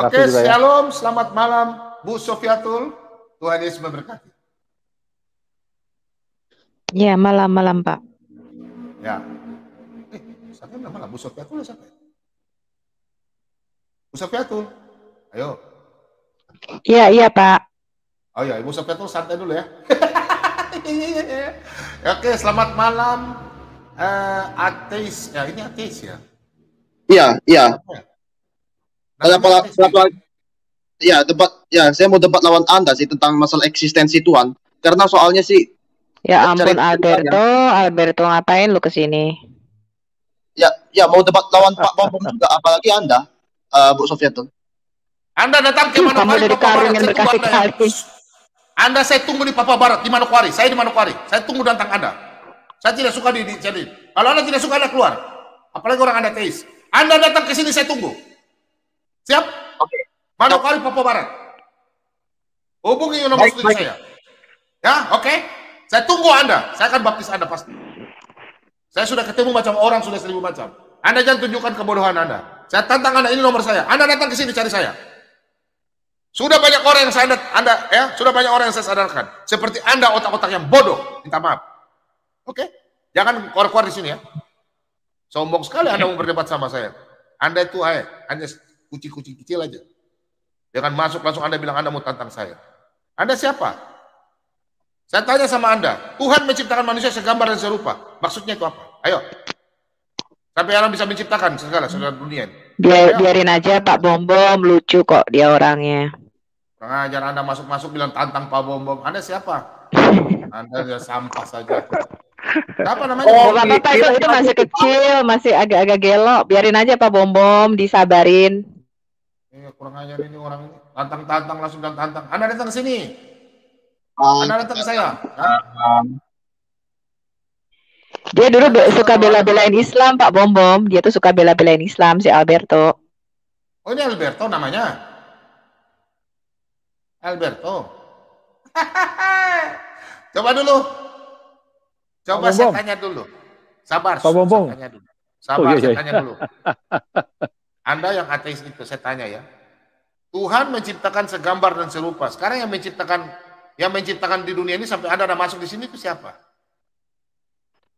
Oke, shalom, selamat malam Bu Sofiatul. Tuhan Yesus memberkati. Ya, malam-malam Pak. Ya. Siapa yang malam? Bu Sofiatul siapa? Bu Sofiatul. Ayo. Iya Pak. Oh ya, Ibu Sofiatul santai dulu ya. Oke, selamat malam. Ateis. Ya, ini ateis ya? Iya. Saya mau debat lawan Anda sih tentang masalah eksistensi Tuhan. Karena soalnya sih. Ya ampun Alberto ngapain lu kesini? Ya mau debat lawan Pak Bambang juga, apalagi Anda, Bu Sofiatul. Anda datang ke Manokwari, Papua Barat. Anda saya tunggu di Papua Barat, di Manokwari. Saya di Manokwari. Saya tunggu datang Anda. Saya tidak suka di sini. Kalau Anda tidak suka, Anda keluar. Apalagi orang Anda teis. Anda datang ke sini, saya tunggu. Siap? Oke. Manokwari, Papua Barat. Hubungi nomor studi saya. Ya, oke. Saya tunggu Anda. Saya akan baptis Anda pasti. Saya sudah ketemu macam orang, sudah 1000 macam. Anda jangan tunjukkan kebodohan Anda. Saya tantang Anda, ini nomor saya. Anda datang ke sini cari saya. Sudah banyak orang yang sudah banyak orang yang saya sadarkan. Seperti Anda otak-otak yang bodoh. Minta maaf. Oke? Jangan keluar-keluar di sini ya. Sombong sekali Anda mau berdebat sama saya. Anda itu hanya kucing-kucing kecil aja. Jangan masuk langsung Anda bilang Anda mau tantang saya. Anda siapa? Saya tanya sama Anda. Tuhan menciptakan manusia segambar dan serupa. Maksudnya itu apa? Ayo. Sampai orang bisa menciptakan segala dunia. Biarin aja Pak Bom lucu kok dia orangnya. Kurang ajar Anda masuk-masuk bilang tantang Pak Bom. Anda siapa? Anda ya sampah saja. Apa namanya? Bapak itu masih kecil, masih agak-agak gelok. Biarin aja Pak Bom, disabarin. Kurang ajar ini orang ini. Tantang langsung tantang. Anda datang ke sini. Anda datang ke saya. Dia dulu suka bela-belain Islam Pak Bom. Dia tuh suka bela-belain Islam si Alberto. Oh ini Alberto namanya? Alberto. Coba dulu. Coba saya tanya dulu. Sabar. Saya tanya dulu. Saya tanya dulu. Anda yang ateis itu saya tanya ya. Tuhan menciptakan segambar dan serupa. Sekarang yang menciptakan di dunia ini sampai Anda masuk di sini itu siapa?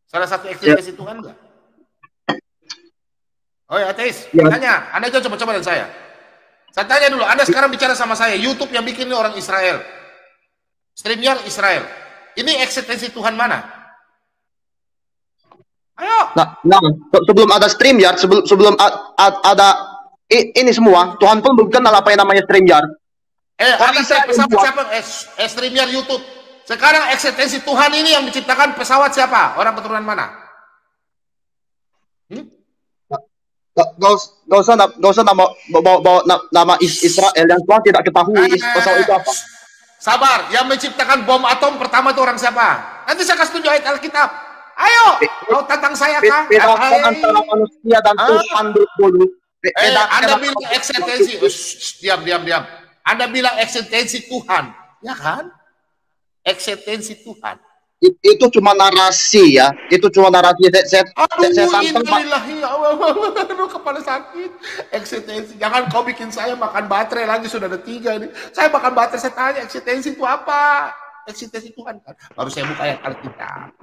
Salah satu eksistensi Tuhan enggak? Oh ya ateis. Tanya. Anda coba dan saya. Saya tanya dulu. Anda sekarang bicara sama saya. YouTube yang bikin ini orang Israel. StreamYard Israel. Ini eksistensi Tuhan mana? Ayo. Nah, sebelum ada StreamYard, sebelum ada ini semua, Tuhan pun belum kenal apa yang namanya StreamYard. StreamYard YouTube. Sekarang eksistensi Tuhan ini yang menciptakan pesawat siapa? Orang keturunan mana? Gak usah bawa nama Israel yang Tuhan tidak ketahui pesawat itu apa. Sabar, yang menciptakan bom atom pertama itu orang siapa? Nanti saya kasih tunjuk ayat Alkitab. Ayo, mau tantang saya kah? Bedakan antara manusia dan Tuhan dulu. Anda bilang eksistensi, diam. Anda bilang eksistensi Tuhan, ya kan? Eksistensi Tuhan. Itu cuma narasi ya. Itu cuma narasi. Saya tantang Pak. Aduh, kepala sakit. Eksistensi. Jangan kau bikin saya makan baterai lagi, sudah ada 3 ini. Saya makan baterai, saya tanya eksistensi itu apa? Eksistensi Tuhan kan. Baru saya buka ayat Alkitab.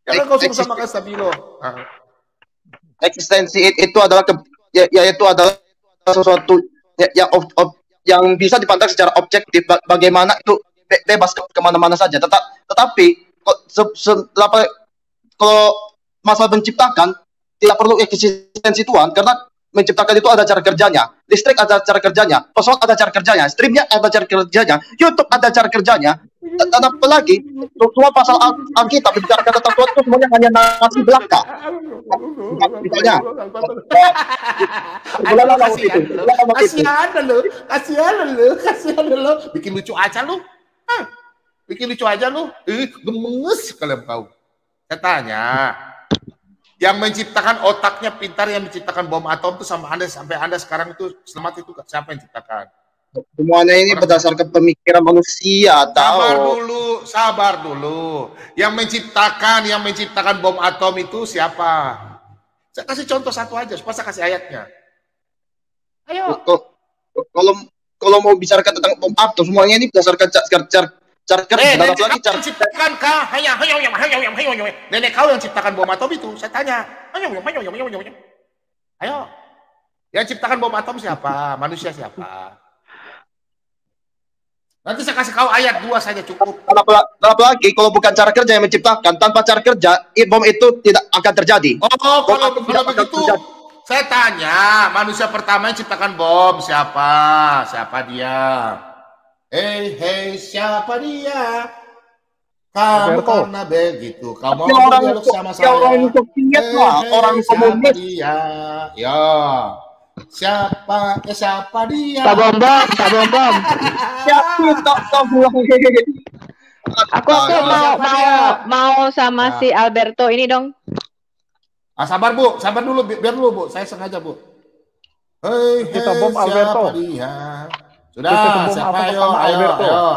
Jangan kau suruh samakan stabilo. Eksistensi itu adalah itu adalah sesuatu yang yang bisa dipandang secara objektif, bagaimana itu bebas kemana-mana saja. Tetapi kalau masalah menciptakan tidak perlu eksistensi Tuhan, karena menciptakan itu ada cara kerjanya, listrik ada cara kerjanya, pesawat ada cara kerjanya, streamnya ada cara kerjanya, YouTube ada cara kerjanya, dan apalagi semua pasal Alkitab bicara tentang Tuhan itu semuanya hanya narasi belaka. Misalnya, kasihan lu, bikin lucu aja lu, bikin lucu aja lu, gemes kalian kau. Saya tanya. Yang menciptakan otaknya pintar, yang menciptakan bom atom itu sama Anda, sampai Anda sekarang itu selamat, itu siapa yang ciptakan? Semuanya ini berdasarkan pemikiran manusia. Sabar dulu. Yang menciptakan bom atom itu siapa? Saya kasih contoh satu aja, supaya saya kasih ayatnya. Ayo. Kalau mau bicara tentang bom atom, semuanya ini berdasarkan cara kerja. Ciptakan kah? Nenek kau yang ciptakan bom atom itu, saya tanya. Ayo. Yang ciptakan bom atom siapa? Manusia siapa? Nanti saya kasih kau ayat 2 saja cukup. Kenapa lagi kalau bukan cara kerja yang menciptakan, tanpa cara kerja bom itu tidak akan terjadi. Kalau begitu saya tanya, manusia pertama yang ciptakan bom siapa? Siapa dia? Hei, siapa dia? Kamu karena begitu, kamu mau dialog sama saya. Orang komunis. Dia, ya. Siapa dia? Pak Bom Bom. Aku mau sama si Alberto ini dong. Sabar Bu, sabar dulu, biar dulu Bu, saya sengaja Bu. Hei, bom Alberto. Siapa dia? Sudah, siapa?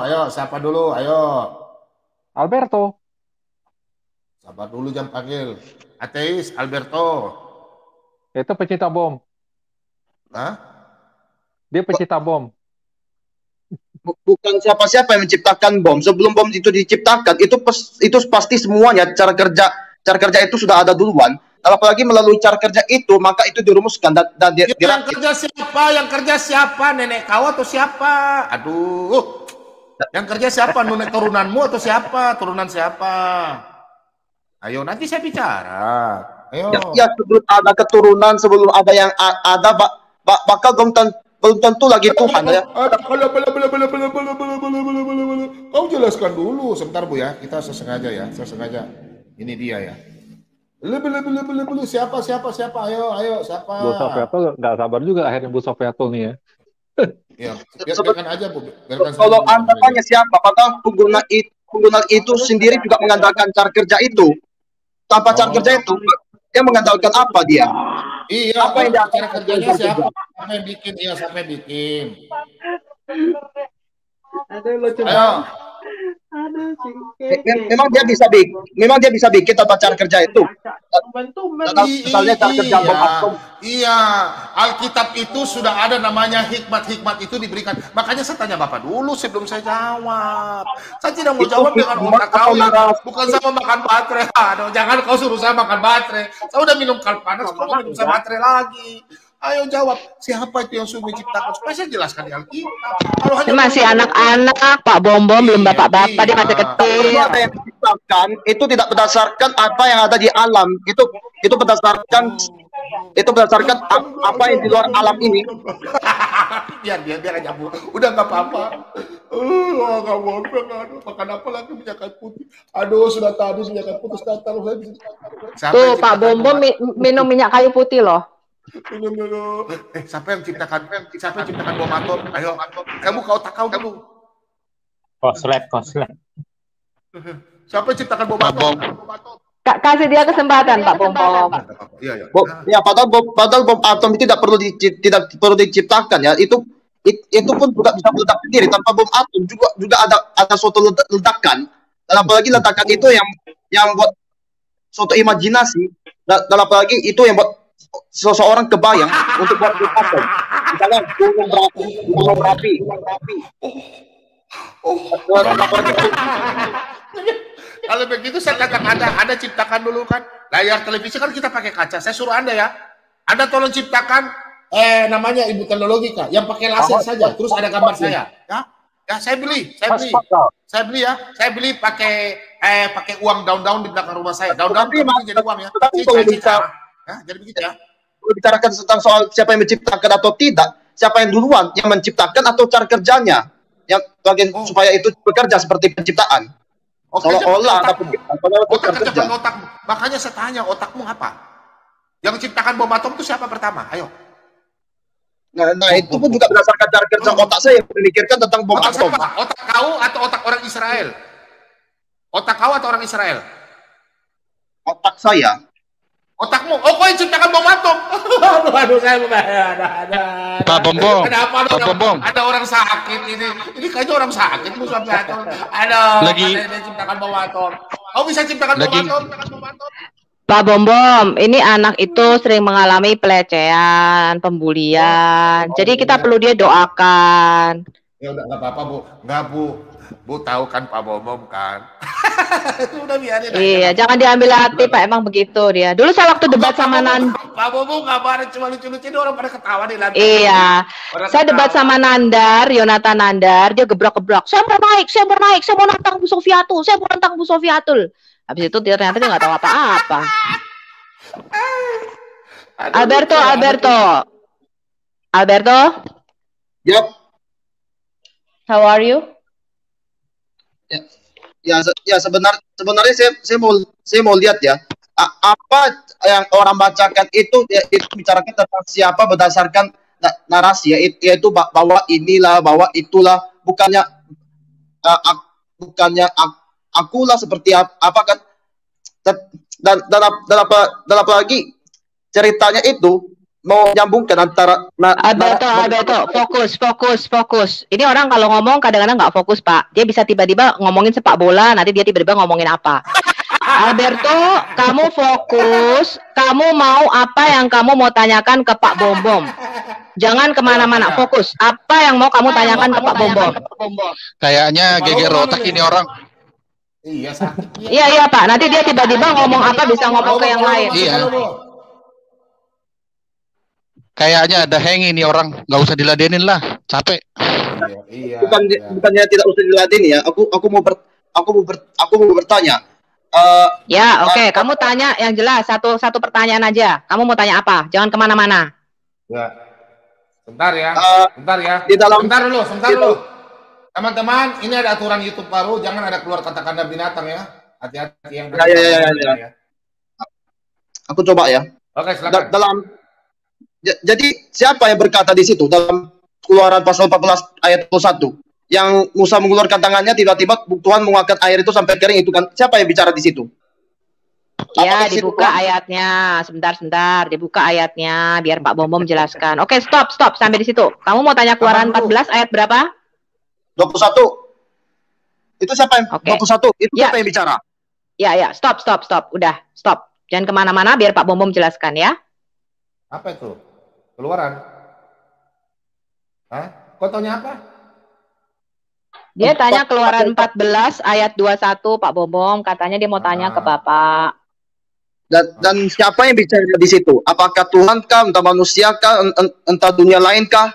Ayo, siapa dulu? Ayo. Alberto. Sabar dulu, jangan panggil. Ateis, Alberto. Itu pecinta bom. Hah? Dia pecinta bom. Bukan siapa-siapa yang menciptakan bom. Sebelum bom itu diciptakan, itu pasti semuanya cara kerja itu sudah ada duluan. Apalagi melalui cara kerja itu, maka itu dirumuskan dan yang kerja siapa? Nenek kau atau siapa? Aduh. Yang kerja siapa? Nenek turunanmu atau siapa? Turunan siapa? Ayo nanti saya bicara. Ayo. Ya sebelum ada keturunan, sebelum ada yang ada bakal belum tentu lagi Tuhan ya. Kau jelaskan dulu sebentar Bu ya. Kita sesengaja ya. Ini dia ya. Siapa? Ayo, siapa? Bu Sofyatul nggak sabar juga akhirnya Bu Sofyatul nih ya. Ya, biarkan aja Bu. Kalau Anda tanya siapa, padahal pengguna itu sendiri juga mengandalkan cara kerja itu. Tanpa cara kerja itu, dia mengandalkan apa dia? Iya, apa yang cara kerjanya siapa? Siapa yang bikin? Iya, siapa yang bikin? Ayo. Memang dia bisa bikin tanpa cara kerja itu. Misalnya cara kerja bom atom. Iya, Alkitab itu sudah ada namanya hikmat itu diberikan. Makanya saya tanya Bapak dulu sebelum saya jawab. Saya tidak mau jawab dengan otak kau ya. Bukan sama makan baterai. Aduh, jangan kau suruh saya makan baterai. Saya udah minum kal panas, kau mau minum saya baterai lagi. Ayo jawab, siapa itu yang sudah menciptakan? Supaya saya jelaskan di Alkitab. Dia masih anak-anak, Pak Bom Bom, belum bapak-bapak, dia masih kecil. Itu ada yang diciptakan, itu tidak berdasarkan apa yang ada di alam. Itu berdasarkan apa yang di luar alam ini. biar aja Bu. Udah nggak apa-apa. Nggak mau makan apa lagi minyak kayu putih. Aduh, sudah tadi minyak kayu putih taruh saya. Tuh, Pak Bom Bom minum minyak kayu putih loh. Siapa yang ciptakan bom atom? Ayo, kamu kau tak kau dulu. Koslet. Siapa yang ciptakan bom atom? Kasih dia kesempatan, Pak Bom Bom. Iya. Ya, padahal bom atom itu tidak perlu diciptakan ya. Itu pun juga bisa meledak sendiri. Tanpa bom atom juga ada suatu ledakan. Dan apalagi ledakan itu yang buat suatu imajinasi. Dan apalagi itu yang buat seseorang kebayang untuk buat atom. Misalnya gunung berapi. Kalau begitu saya katakan Anda ciptakan dulu kan layar televisi kan kita pakai kaca. Saya suruh Anda ya. Anda tolong ciptakan namanya Ibu Teknologi Kak, yang pakai laser saja, terus ada gambar saya. Ya, saya beli ya. Saya beli pakai uang daun-daun di belakang rumah saya. Daun-daun jadi uang ya. Tapi kalau Jadi begitu ya. Kalau bicarakan tentang soal siapa yang menciptakan atau tidak, siapa yang duluan yang menciptakan atau cara kerjanya yang bagian supaya itu bekerja seperti penciptaan. Seolah-olah ada penciptaan. Otakmu. Makanya saya tanya, otakmu apa? Yang menciptakan bom atom itu siapa pertama? Ayo. Nah, itu pun juga berdasarkan cara kerja otak saya yang memikirkan tentang bom atom. Otak kau atau otak orang Israel? Otak kau atau orang Israel? Otak saya. Otakmu. Oh, kau yang ciptakan bom atom. Aduh, saya ada. Pak Bombom. Kenapa Pak Bombom. ada orang sakit ini? Ini kayaknya orang sakit sampai atom. Ada yang ciptakan bom atom. Kau bisa ciptakan bom atom? Pak Bombom, ini anak itu sering mengalami pelecehan, pembulian. Jadi kita perlu dia doakan. Ya udah nggak apa-apa Bu, nggak Bu tahu kan Pak Bombom kan. Udah biarin. Iya, jangan diambil hati Pak, emang begitu dia. Dulu saya waktu debat sama Nanda. Pak Bombom nggak bareng cuma lucu-lucu, orang pada ketawa di lantai. Iya, saya debat sama Nandar, Yonatan Nandar, dia gebrak-gebrak. Saya mau naik, saya mau nantang Bu Sofiatul. Habis itu ternyata dia nggak tahu apa-apa. Alberto. Yep. How are you? Ya sebenarnya saya mau lihat ya apa yang orang bacakan itu bicarakan tentang siapa berdasarkan narasi ya, yaitu bahwa inilah, bahwa itulah, bukannya akulah seperti apa kan, dan apa lagi ceritanya itu mau nyambungkan antara Alberto, fokus. Ini orang kalau ngomong kadang-kadang nggak fokus Pak. Dia bisa tiba-tiba ngomongin sepak bola, nanti dia tiba-tiba ngomongin apa. Alberto, kamu fokus. Kamu mau apa yang kamu mau tanyakan ke Pak Bombom? Jangan kemana-mana, fokus. Apa yang mau kamu tanyakan ke Pak Bombom? Kayaknya geger otak ini orang. Iya sakit. Iya Pak. Nanti dia tiba-tiba ngomong apa bisa ngomong ke yang lain. Iya. Kayaknya ada hang ini orang, nggak usah diladenin lah, capek. Iya. Bukannya tidak usah diladeni ya. Aku mau bertanya. Oke. Kamu tanya yang jelas, satu pertanyaan aja. Kamu mau tanya apa? Jangan kemana-mana. Ya. Sebentar ya. Sebentar dulu. Teman-teman, ini ada aturan YouTube baru, jangan ada keluar kata-kata binatang ya. Hati-hati yang ya. Aku coba ya. Oke, silakan. Jadi siapa yang berkata di situ dalam Keluaran pasal 14 ayat 21 yang Musa mengeluarkan tangannya, tiba-tiba Tuhan mengeluarkan air itu sampai kering itu kan? Siapa yang bicara di situ? Ya, dibuka ayatnya. Sebentar. Dibuka ayatnya biar Pak Bombom jelaskan. Oke, stop. Sampai di situ. Kamu mau tanya Keluaran 14 ayat berapa? 21. Itu siapa yang 21? Itu siapa yang bicara? Ya, stop. Udah, stop. Jangan kemana-mana biar Pak Bombom jelaskan ya. Apa itu? Keluaran? Hah? Kau tanya apa? Dia tanya Keluaran 14 ayat 21 Pak Bombom, katanya dia mau tanya ke Bapak. Dan siapa yang bicara di situ? Apakah Tuhan kah, entah manusia kah, entah dunia lain kah?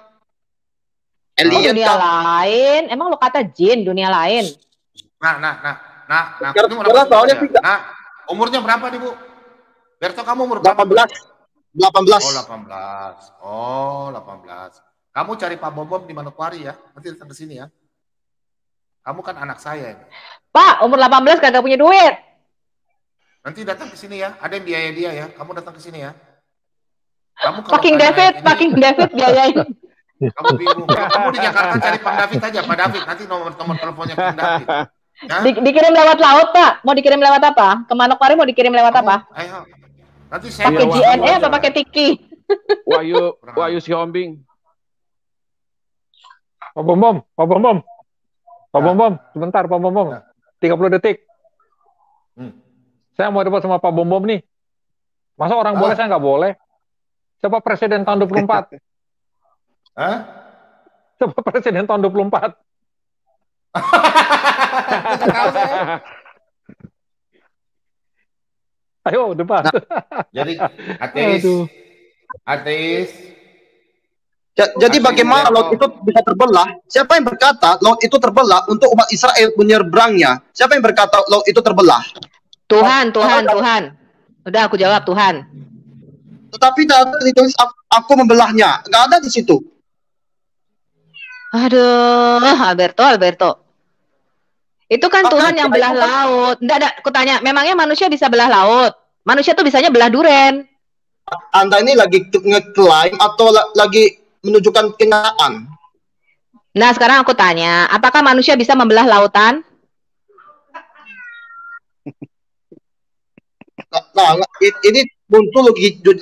Alien dunia lain? Emang lo kata jin dunia lain? Umurnya berapa nih Bu? Berto, kamu umur berapa? 18. Oh, 18. Kamu cari Pak Bombom di Manokwari ya. Nanti datang ke sini ya. Kamu kan anak saya ini. Pak, umur 18 kagak punya duit. Nanti datang ke sini ya. Ada yang biaya dia ya. Kamu datang ke sini ya. Kamu Fucking David biayain. Kamu bingung. Kamu di Jakarta cari Pak David aja. Pak David, nanti nomor teleponnya Pak David. Dikirim lewat laut, Pak. Mau dikirim lewat apa? Ke Manokwari mau dikirim lewat apa? Ayo. Nanti saya pakai JNE apa pakai Tiki? Wahyu si Ombing. Pak Bombom, sebentar Pak Bombom. 30 detik. Saya mau debat sama Pak Bombom nih. Masa orang boleh, saya nggak boleh? Siapa presiden tahun 24? Siapa presiden tahun 24? Ayo debat. Jadi Jadi bagaimana laut itu bisa terbelah? Siapa yang berkata laut itu terbelah untuk umat Israel menyeberangnya? Siapa yang berkata laut itu terbelah? Tuhan. Udah aku jawab Tuhan. Tetapi ditulis aku membelahnya. Nggak ada di situ. Aduh, Alberto. Itu kan Tuhan yang belah laut. Enggak, aku tanya, memangnya manusia bisa belah laut? Manusia tuh bisanya belah duren. Anda ini lagi ngeklaim atau lagi menunjukkan kenyataan? Nah, sekarang aku tanya, apakah manusia bisa membelah lautan? Nah, ini muncul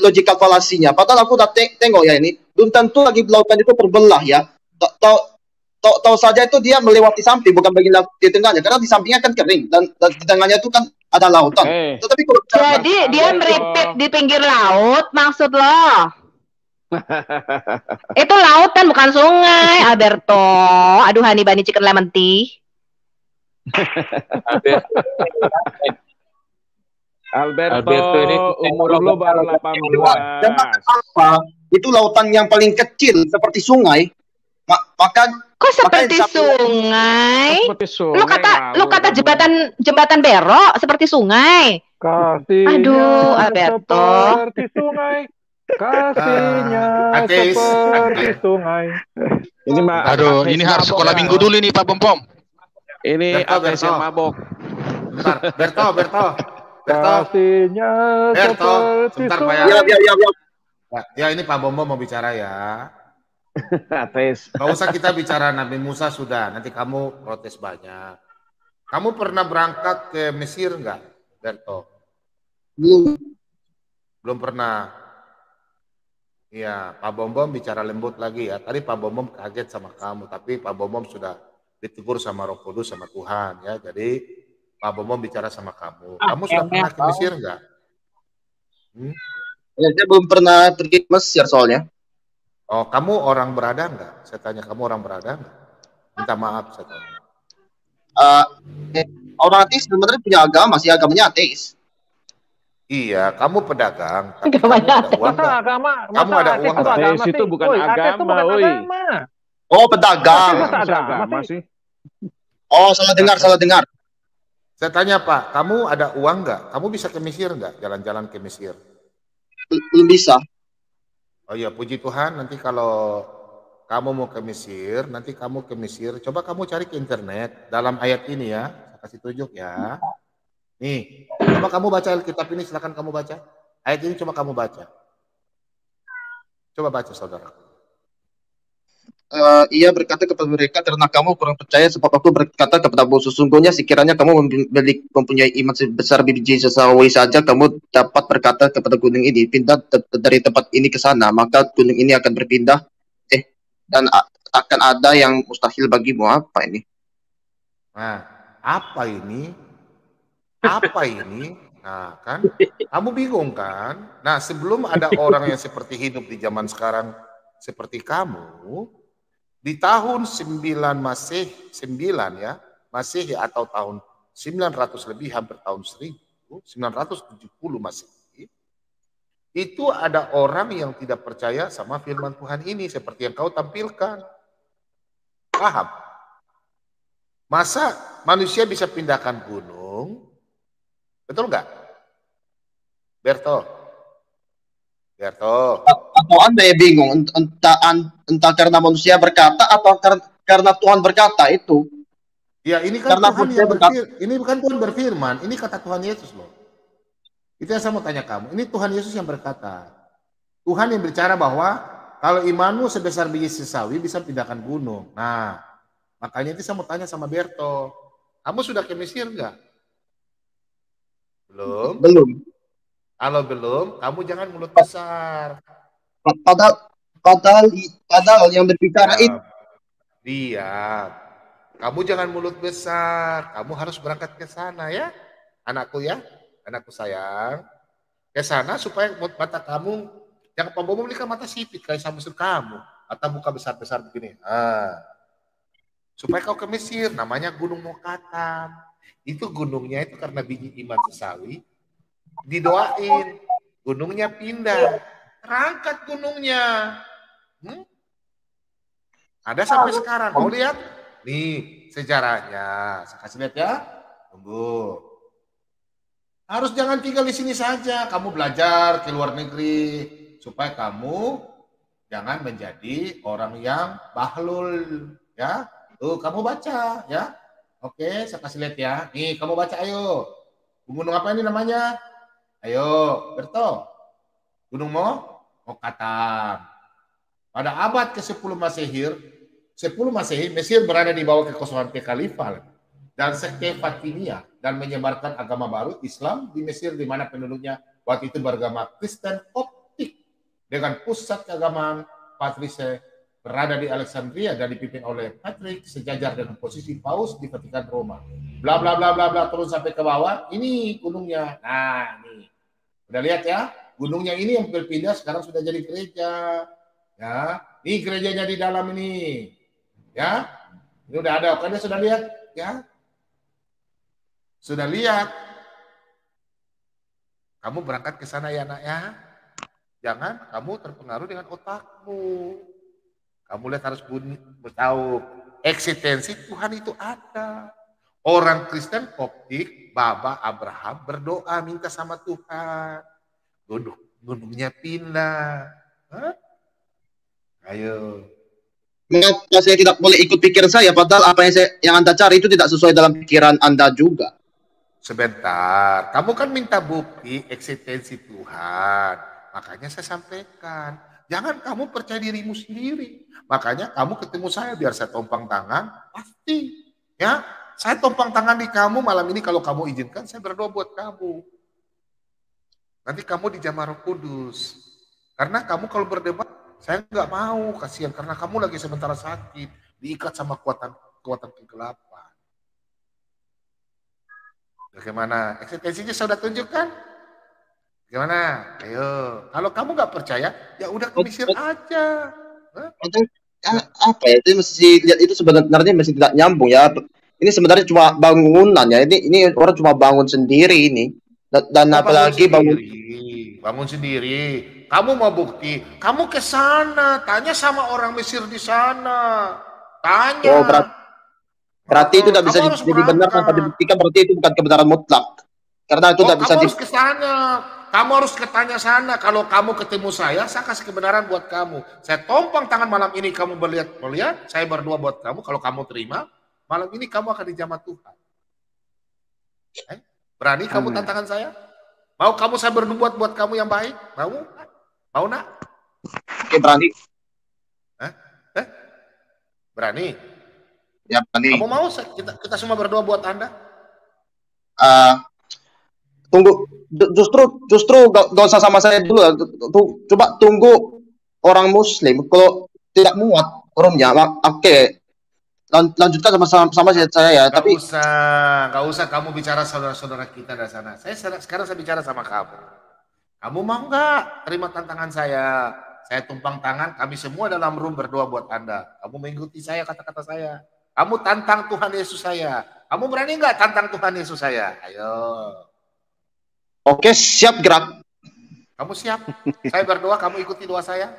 logika falasinya. Padahal aku udah tengok ya ini. Belum tentu lagi lautan itu terbelah ya. Tahu saja itu dia melewati samping, bukan bagian di tengahnya. Karena di sampingnya kan kering dan di tengahnya itu kan ada lautan. Tetapi kalau jadi dia meripit di pinggir laut, maksud lo? Itu lautan bukan sungai, Alberto. Aduh, honey bunny chicken lemon tea. Alberto ini umur lu baru 18. Apa? Itu lautan yang paling kecil seperti sungai. Maka kok seperti sungai? Seperti sungai. Lu kata jembatan berok seperti sungai. Aduh, Alberto. Seperti sungai. Kasihnya seperti sungai. Ini mah. Aduh, ini harus sekolah minggu dulu ini Pak Bom. Ini ateis yang mabok. Bentar, Berto. Kasihnya seperti sungai. Ya, ini Pak Bom mau bicara ya. Ateis. Gak usah kita bicara Nabi Musa sudah, nanti kamu protes banyak. Kamu pernah berangkat ke Mesir nggak, Berto? Belum pernah. Iya, Pak Bom bicara lembut lagi ya. Tadi Pak Bom kaget sama kamu, tapi Pak Bom sudah ditegur sama Roh Kudus sama Tuhan ya. Jadi Pak Bom bicara sama kamu. Kamu sudah pernah ke Mesir nggak? Ya, saya belum pernah pergi ke Mesir soalnya. Oh, kamu orang berada nggak? Saya tanya, kamu orang berada nggak? Minta maaf, saya tanya. Orang ateis sebenarnya punya agama, sih agamanya ateis. Iya, kamu pedagang. Tapi kamu ada uang nggak? Kamu ada uang nggak? Ateis itu bukan agama, woi. Oh, pedagang. Agama sih. Oh, salah dengar. Saya tanya Pak, kamu ada uang nggak? Kamu bisa ke Mesir nggak? Jalan-jalan ke Mesir? Belum bisa. Oh iya, puji Tuhan, nanti kalau kamu mau ke Mesir, nanti kamu ke Mesir, coba kamu cari ke internet, dalam ayat ini ya, saya kasih tunjuk ya. Nih, coba kamu baca Alkitab ini, silakan kamu baca. Ayat ini coba kamu baca. Coba baca, saudara. Ia berkata kepada mereka, karena kamu kurang percaya, sebab aku berkata kepadamu, sesungguhnya sekiranya kamu mempunyai iman sebesar biji sesawi saja, kamu dapat berkata kepada gunung ini, pindah dari tempat ini ke sana, maka gunung ini akan berpindah, dan akan ada yang mustahil bagimu. Apa ini? Nah, apa ini? Apa ini? Nah, kan? Kamu bingung kan? Nah, sebelum ada orang yang seperti hidup di zaman sekarang, seperti kamu, di tahun 9 ya, Masehi atau tahun 900 lebih, hampir tahun 970 Masehi, itu ada orang yang tidak percaya sama firman Tuhan ini seperti yang kau tampilkan. Paham? Masa manusia bisa pindahkan gunung? Betul nggak? Berto? Atau Anda yang bingung, entah karena manusia berkata atau karena Tuhan berkata itu. Ya, ini kan karena Tuhan yang berfirman. Ini bukan Tuhan berfirman, ini kata Tuhan Yesus loh. Itu yang saya mau tanya kamu. Ini Tuhan Yesus yang berkata. Tuhan yang bicara bahwa kalau imanmu sebesar biji sesawi bisa pindahkan gunung. Nah, makanya itu saya mau tanya sama Berto. Kamu sudah ke Mesir nggak? Belum. Kalau belum, kamu jangan mulut besar. Padahal yang berbicara itu. Diam. Kamu jangan mulut besar. Kamu harus berangkat ke sana ya, anakku ya, anakku sayang. Ke sana supaya mata kamu, jangan pembohong belikan mata sipit kayak sama kamu. Mata buka besar-besar begini. Supaya kau ke Mesir, namanya Gunung Mokatam. Itu gunungnya itu karena biji iman sesawi. Didoain, gunungnya pindah, terangkat gunungnya. Ada sampai sekarang. Mau lihat? Nih sejarahnya. Saya kasih lihat ya. Tunggu. Harus jangan tinggal di sini saja. Kamu belajar ke luar negeri supaya kamu jangan menjadi orang yang bahlul, ya. Tuh kamu baca, ya. Oke, saya kasih lihat ya. Nih kamu baca, ayo. Gunung apa ini namanya? Ayo, Berto. Gunung Mokattam. Pada abad ke-10 Masehi, Mesir berada di bawah kekosongan kekhalifah dan sekte Fatimiyah dan menyebarkan agama baru Islam di Mesir, di mana penduduknya waktu itu beragama Kristen Koptik dengan pusat keagamaan Patrice berada di Alexandria dan dipimpin oleh Patrick sejajar dengan posisi Paus di Vatikan Roma. Bla bla bla bla bla turun sampai ke bawah. Ini gunungnya. Nah, nih. Udah lihat ya? Gunungnya ini yang berpindah sekarang sudah jadi gereja. Ya, ini gerejanya di dalam ini. Ya. Ini udah ada. Kalian sudah lihat? Ya. Sudah lihat. Kamu berangkat ke sana ya, Nak ya. Jangan kamu terpengaruh dengan otakmu. Kamu lihat harus tahu eksistensi Tuhan itu ada. Orang Kristen Koptik, Baba Abraham berdoa minta sama Tuhan. Gunungnya pindah. Hah? Ayo. Mengapa saya tidak boleh ikut pikiran saya, padahal apa yang Anda cari itu tidak sesuai dalam pikiran Anda juga. Sebentar, kamu kan minta bukti eksistensi Tuhan. Makanya saya sampaikan, jangan kamu percaya dirimu sendiri. Makanya kamu ketemu saya biar saya tompang tangan, pasti. Ya, saya tompang tangan di kamu malam ini kalau kamu izinkan, saya berdoa buat kamu. Nanti kamu dijamah Roh Kudus. Karena kamu kalau berdebat, saya nggak mau, kasihan karena kamu lagi sementara sakit, diikat sama kekuatan kegelapan. Bagaimana? Eksistensinya saya sudah tunjukkan. Gimana? Ayo. Kalau kamu nggak percaya, ya udah ke Mesir aja. Apa ya? Itu mesti lihat, itu sebenarnya masih tidak nyambung ya. Ini sebenarnya cuma bangunan ya. Ini orang cuma bangun sendiri ini. Dan apalagi bangun sendiri. Kamu mau bukti? Kamu ke sana, tanya sama orang Mesir di sana. Tanya. Oh, berarti itu tidak bisa dibenarkan atau dibuktikan, berarti itu bukan kebenaran mutlak. Karena itu tidak bisa harus ke sana. Kamu harus ketanya sana. Kalau kamu ketemu saya kasih kebenaran buat kamu. Saya tompang tangan malam ini, kamu melihat, saya berdoa buat kamu. Kalau kamu terima, malam ini kamu akan dijamah Tuhan. Berani kamu tantangan saya? Mau kamu saya berbuat buat kamu yang baik? Mau nak? Oke, berani. Berani? Ya, berani. Kamu mau kita semua berdoa buat Anda? Tunggu, justru gak usah sama saya dulu. Coba tunggu orang Muslim. Kalau tidak muat roomnya, oke. Lanjutkan sama saya ya. Tapi nggak usah kamu bicara saudara-saudara kita dari sana. Sekarang saya bicara sama kamu. Kamu mau nggak terima tantangan saya? Saya tumpang tangan, kami semua dalam room berdoa buat Anda. Kamu mengikuti saya, kata-kata saya. Kamu tantang Tuhan Yesus saya. Kamu berani nggak tantang Tuhan Yesus saya? Ayo. Oke, siap gerak. Kamu siap? Saya berdoa, kamu ikuti doa saya?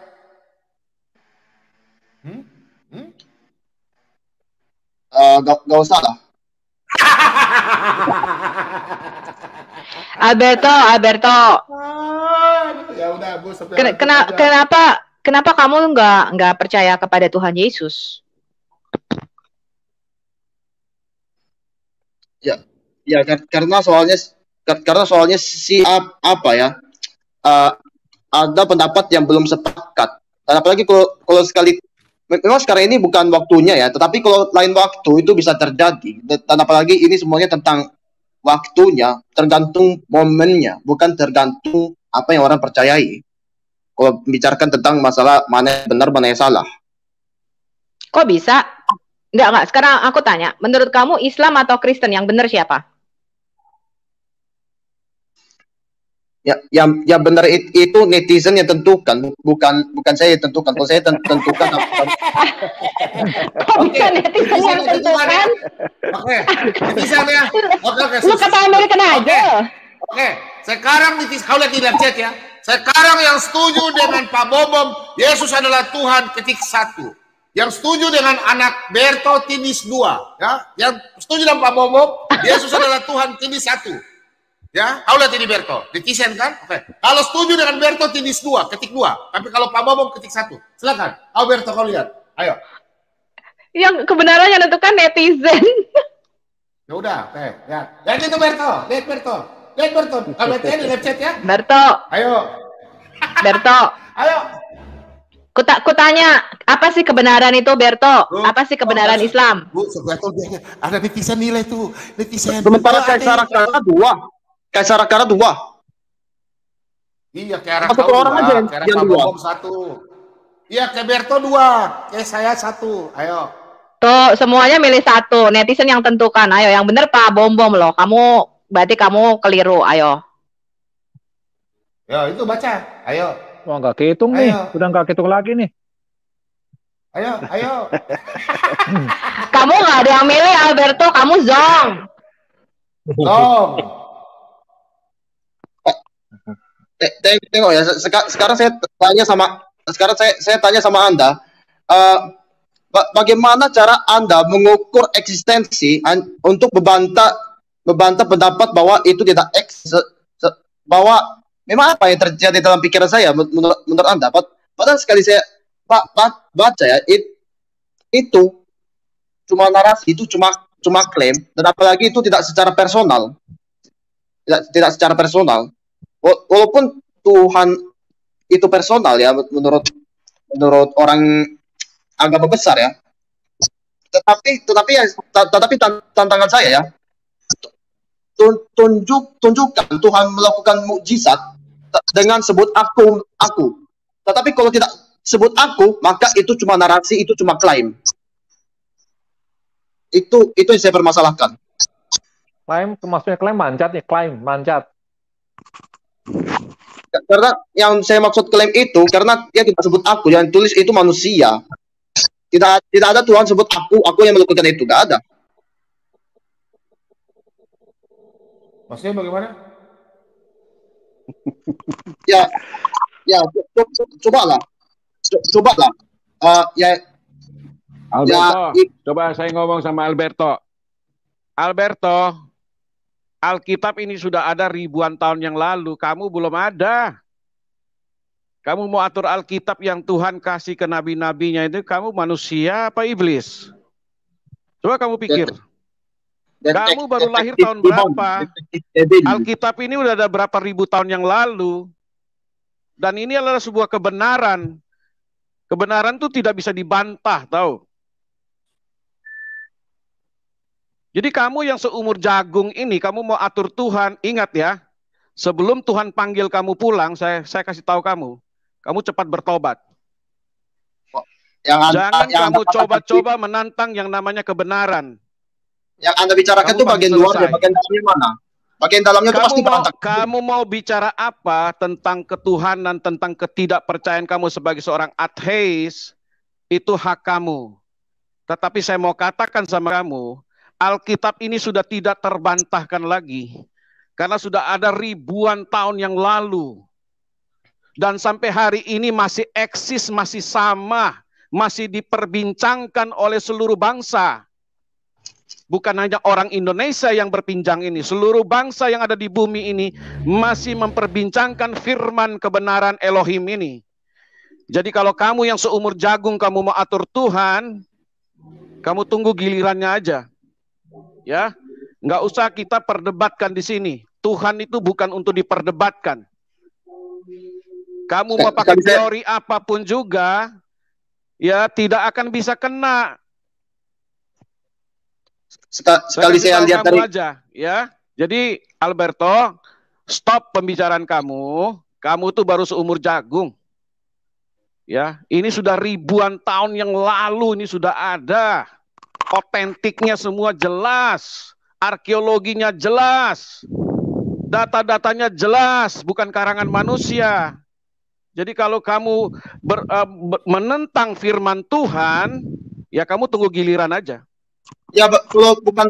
Gak usah lah. Alberto. Ya udah, Bu. Kenapa kamu nggak percaya kepada Tuhan Yesus? Ya, karena soalnya si apa ya? Ada pendapat yang belum sepakat. Dan apalagi kalau sekali, memang sekarang ini bukan waktunya ya, tetapi kalau lain waktu itu bisa terjadi. Dan apalagi ini semuanya tentang waktunya, tergantung momennya, bukan tergantung apa yang orang percayai. Kalau membicarakan tentang masalah mana yang benar, mana yang salah. Kok bisa? Enggak. Sekarang aku tanya, menurut kamu Islam atau Kristen yang benar siapa? Ya benar itu netizen yang tentukan, bukan saya yang tentukan. Kalau saya tentukan kok bisa netizen yang tentukan? Oke, netizen ya. Oke. Lu kata American aja. Oke, sekarang netizen, kau lihat chat ya. Sekarang yang setuju dengan Pak Bobom, Yesus adalah Tuhan, ketik 1. Yang setuju dengan anak Berto Tindis 2, ya. Yang setuju dengan Pak Bombom, Yesus adalah Tuhan Tindis 1. Ya, kau lihat ini Berto, netizen kan? Oke. Kalau setuju dengan Berto Tindis 2, ketik 2. Tapi kalau Pak Bombom ketik 1. Silakan. Kau Berto kau lihat. Ayo. Yang kebenarannya tentukan netizen. Ya udah, oke. Ya. Lihat itu Berto, lihat Berto. Lihat Berto. Kalau lihat ini lihat chat ya. Berto. Ayo. Berto. Ayo. Kutanya, apa sih kebenaran itu, Berto? Apa sih kebenaran Islam? Bu, Berto ada netizen nilai tuh, netizen. Sementara Kaisar Akara 2. Kaisar Akara 2. Iya, kayak arah satu orang aja yang dua. 1. Iya, kayak Berto 2, kayak saya 1. Ayo. Tuh, semuanya milih 1. Netizen yang tentukan. Ayo, yang bener Pak Bombom loh. Berarti kamu keliru. Ayo. Ya, itu baca. Ayo. Wah, nggak kehitung nih. Udah nggak kehitung lagi nih. Ayo. Kamu nggak ada yang milih, Alberto. Kamu zong. Zong. Tengok ya. Sekarang saya tanya sama Anda. Bagaimana cara Anda mengukur eksistensi untuk membantah pendapat bahwa itu tidak bahwa memang apa yang terjadi dalam pikiran saya menurut Anda? Padahal sekali saya baca ya, itu cuma narasi, itu cuma klaim, dan apalagi itu tidak secara personal, tidak secara personal. Walaupun Tuhan itu personal ya menurut orang agama besar ya. Tetapi tantangan saya ya, tunjukkan Tuhan melakukan mukjizat dengan sebut aku. Tetapi kalau tidak sebut aku, maka itu cuma narasi, itu cuma klaim. Itu yang saya permasalahkan. Klaim, maksudnya klaim manjat nih, manjat. Karena yang saya maksud klaim itu, karena dia tidak sebut aku, yang tulis itu manusia. Tidak ada Tuhan sebut aku yang melakukan itu, gak ada. Maksudnya bagaimana? Ya, cobalah. Alberto, coba saya ngomong sama Alberto. Alkitab ini sudah ada ribuan tahun yang lalu, kamu belum ada. Kamu mau atur Alkitab yang Tuhan kasih ke nabi-nabinya itu, kamu manusia apa iblis? Coba kamu pikir. Kamu baru lahir tahun berapa? Alkitab ini udah ada berapa ribu tahun yang lalu. Dan ini adalah sebuah kebenaran. Kebenaran itu tidak bisa dibantah, tahu? Jadi kamu yang seumur jagung ini, kamu mau atur Tuhan, ingat ya, sebelum Tuhan panggil kamu pulang, saya kasih tahu kamu cepat bertobat. Jangan kamu coba-coba menantang yang namanya kebenaran. Yang Anda bicarakan itu bagian luarnya, bagian dalamnya mana? Bagian dalamnya itu pasti berantakan. Kamu mau bicara apa tentang ketuhanan, tentang ketidakpercayaan kamu sebagai seorang ateis, itu hak kamu. Tetapi saya mau katakan sama kamu, Alkitab ini sudah tidak terbantahkan lagi. Karena sudah ada ribuan tahun yang lalu. Dan sampai hari ini masih eksis, masih sama, masih diperbincangkan oleh seluruh bangsa. Bukan hanya orang Indonesia yang berpinjang ini, seluruh bangsa yang ada di bumi ini masih memperbincangkan firman kebenaran Elohim ini. Jadi kalau kamu yang seumur jagung kamu mau atur Tuhan, kamu tunggu gilirannya aja. Ya, nggak usah kita perdebatkan di sini. Tuhan itu bukan untuk diperdebatkan. Kamu mau pakai teori apapun juga, ya tidak akan bisa kena. Sekali saya lihat dari aja, ya. Jadi Alberto, stop pembicaraan kamu. Kamu tuh baru seumur jagung. Ya, ini sudah ribuan tahun yang lalu, ini sudah ada. Otentiknya semua jelas, arkeologinya jelas, data-datanya jelas, bukan karangan manusia. Jadi kalau kamu menentang firman Tuhan, ya kamu tunggu giliran aja. Ya, kalau bukan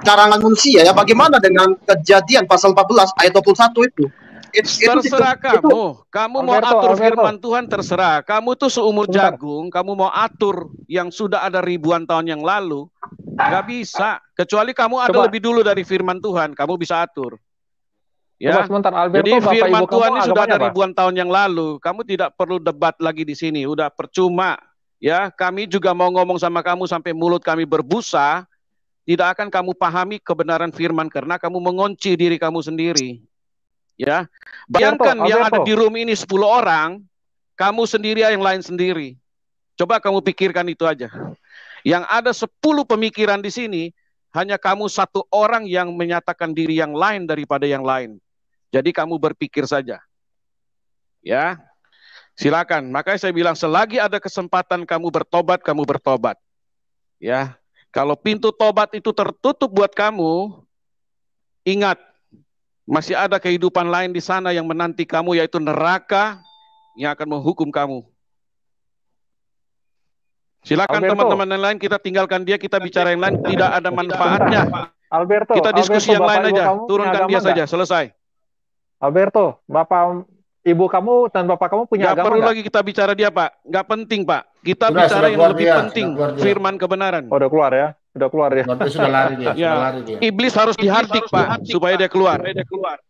karangan manusia, ya bagaimana dengan Kejadian pasal 14 ayat 21 itu? Terserah kamu. Kamu mau atur firman Tuhan terserah. Kamu tuh seumur jagung, kamu mau atur yang sudah ada ribuan tahun yang lalu, nggak bisa. Kecuali kamu ada lebih dulu dari firman Tuhan, kamu bisa atur. Ya. Sebentar, Alberto, jadi Bapak firman Ibu Tuhan kamu ini sudah ada apa? ribuan tahun yang lalu. Kamu tidak perlu debat lagi di sini, udah percuma. Ya, kami juga mau ngomong sama kamu sampai mulut kami berbusa. Tidak akan kamu pahami kebenaran firman karena kamu mengunci diri kamu sendiri. Ya, bayangkan Alberto. yang ada di room ini 10 orang, kamu sendiri yang lain sendiri. Coba kamu pikirkan itu aja. Yang ada 10 pemikiran di sini, hanya kamu satu orang yang menyatakan diri yang lain daripada yang lain. Jadi kamu berpikir saja. Ya, silakan. Makanya saya bilang selagi ada kesempatan kamu bertobat. Ya. Kalau pintu tobat itu tertutup buat kamu, ingat, masih ada kehidupan lain di sana yang menanti kamu, yaitu neraka yang akan menghukum kamu. Silakan teman-teman yang lain, kita tinggalkan dia, kita bicara yang lain, tidak ada manfaatnya. Alberto, kita diskusi yang lain aja, turunkan dia saja, selesai. Alberto, Bapak Ibu kamu dan Bapak kamu punya agama? Gak perlu lagi kita bicara dia, Pak. Gak penting, Pak. Kita bicara yang lebih penting, firman kebenaran. Oh, udah keluar ya? Udah keluar ya? Sudah lari dia. Ya. Sudah lari dia. Iblis harus dihardik, Pak, supaya dia keluar.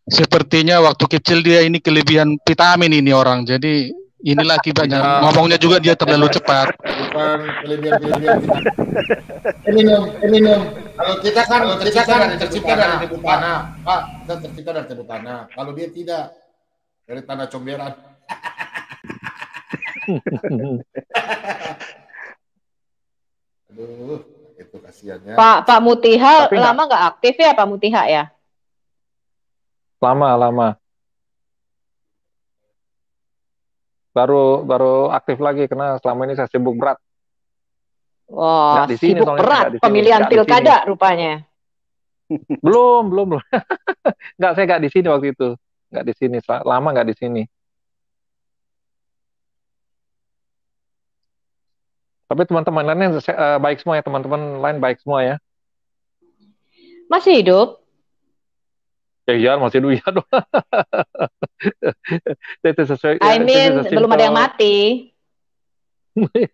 Sepertinya waktu kecil dia ini kelebihan vitamin ini orang. Jadi inilah akibatnya. Ngomongnya juga dia terlalu cepat. Bukan kelebihan. Minum. Kalau kita kan tercipta dari debu tanah, Pak. Kita tercipta dari debu tanah. Kalau dia tidak, dari tanah comberan. Aduh, itu kasihannya. Pak Mutiha lama nggak aktif ya, Pak Mutiha ya? Lama. Baru aktif lagi karena selama ini saya sibuk berat. Wah, sibuk berat pemilihan pilkada rupanya. Belum. Nggak, saya nggak di sini waktu itu. Nggak di sini, lama nggak di sini. Tapi teman-teman lainnya baik semua ya, teman-teman lain baik semua ya. Masih hidup? Ya, masih hidup ya dong. Belum ada yang mati.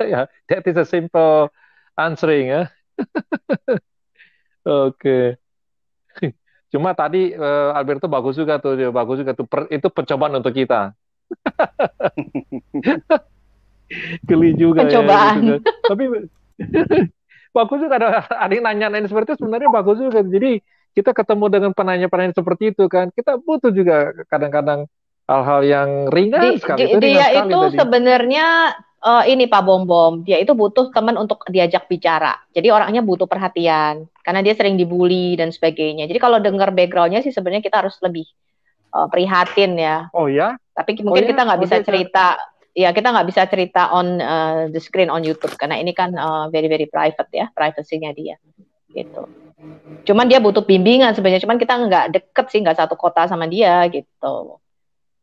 Ya, that is a simple answering ya. Oke. Cuma tadi Alberto bagus juga tuh. Itu percobaan untuk kita. Geli juga pencobaan. Ya. Gitu. Tapi bagus juga ada yang nanya-nanya seperti itu, sebenarnya bagus juga. Jadi kita ketemu dengan penanya-penanya seperti itu kan. Kita butuh juga kadang-kadang hal-hal yang ringan sekali. Dia itu sebenarnya ini Pak Bom, dia itu butuh teman untuk diajak bicara. Jadi orangnya butuh perhatian karena dia sering dibully dan sebagainya. Jadi kalau dengar backgroundnya sih sebenarnya kita harus lebih prihatin ya. Oh ya? Tapi mungkin kita nggak bisa cerita. Ya kita nggak bisa cerita on the screen on YouTube karena ini kan very private ya, privasinya dia. Gitu. Cuman dia butuh bimbingan sebenarnya. Cuman kita nggak deket sih, nggak satu kota sama dia gitu.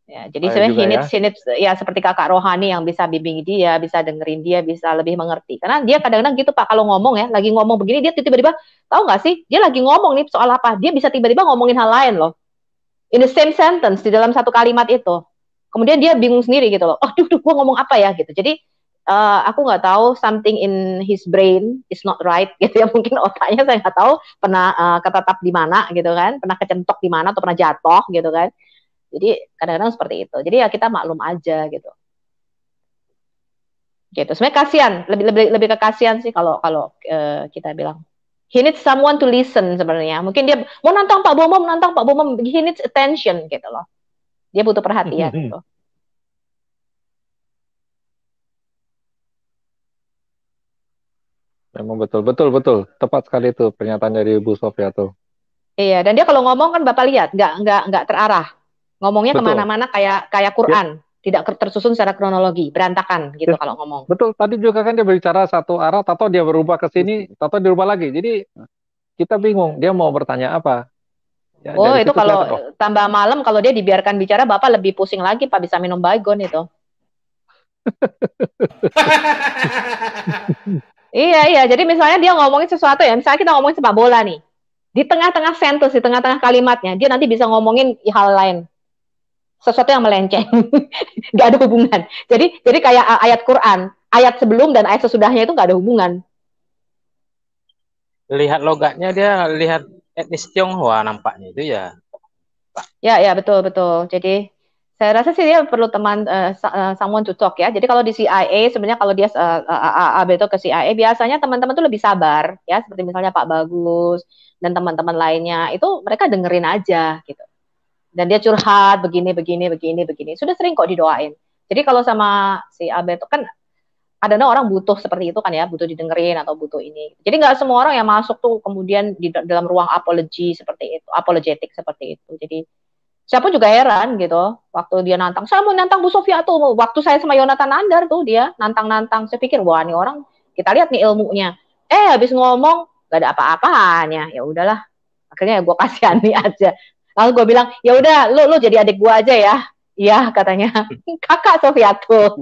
Ya, jadi sebenarnya he needs ya seperti kakak rohani yang bisa bimbing dia, bisa dengerin dia, bisa lebih mengerti. Karena dia kadang-kadang gitu Pak, kalau ngomong ya, lagi ngomong begini dia tiba-tiba tahu nggak sih, dia lagi ngomong nih soal apa, dia bisa tiba-tiba ngomongin hal lain loh. In the same sentence di dalam satu kalimat itu. Kemudian dia bingung sendiri gitu loh. Gue ngomong apa ya gitu. Jadi aku nggak tahu something in his brain is not right gitu ya. Mungkin otaknya saya nggak tahu pernah ketetap di mana gitu kan, pernah kecentok di mana atau pernah jatuh gitu kan. Jadi kadang-kadang seperti itu. Jadi ya kita maklum aja gitu. Gitu. Sebenarnya kasihan, lebih ke kasihan sih kalau kita bilang. He needs someone to listen sebenarnya. Mungkin dia mau nantang Pak Bomom, he needs attention gitu loh. Dia butuh perhatian gitu. Memang betul. Tepat sekali itu pernyataan dari Bu Sofia tuh. Iya, dan dia kalau ngomong kan Bapak lihat, nggak terarah. Ngomongnya kemana-mana kayak Quran, tidak tersusun secara kronologi, berantakan gitu kalau ngomong. Betul, tadi juga kan dia berbicara satu arah, atau dia berubah ke sini, atau dirubah lagi. Jadi kita bingung, dia mau bertanya apa. Ya, itu kalau tambah malam, kalau dia dibiarkan bicara, Bapak lebih pusing lagi, Pak, bisa minum baygon itu. Iya, jadi misalnya dia ngomongin sesuatu ya, misalnya kita ngomongin sepak bola nih, di tengah-tengah sentence, di tengah-tengah kalimatnya, dia nanti bisa ngomongin hal lain. sesuatu yang melenceng, nggak ada hubungan. Jadi kayak ayat Quran, ayat sebelum dan ayat sesudahnya itu nggak ada hubungan. Lihat logatnya dia, lihat etnis Tionghoa nampaknya itu ya. Ya betul. Jadi saya rasa sih dia perlu teman someone to talk ya. Jadi kalau di CIA sebenarnya kalau dia Alberto ke CIA biasanya teman-teman tuh lebih sabar ya, seperti misalnya Pak Bagus dan teman-teman lainnya itu mereka dengerin aja gitu. Dan dia curhat begini. Sudah sering kok didoain. Jadi kalau sama si Alberto kan ada orang butuh seperti itu kan ya, butuh didengerin atau butuh ini. Jadi nggak semua orang yang masuk tuh kemudian di dalam ruang apologi seperti itu, apologetik seperti itu. Jadi siapa juga heran gitu, waktu dia nantang, saya mau nantang Bu Sofia tuh, waktu saya sama Yonatan Nandar tuh dia nantang-nantang, saya pikir wah nih orang, kita lihat nih ilmunya, habis ngomong gak ada apa-apanya, ya udahlah, akhirnya gue kasihani aja, lalu gue bilang ya udah lu jadi adik gue aja ya, iya katanya, kakak Sofia tuh.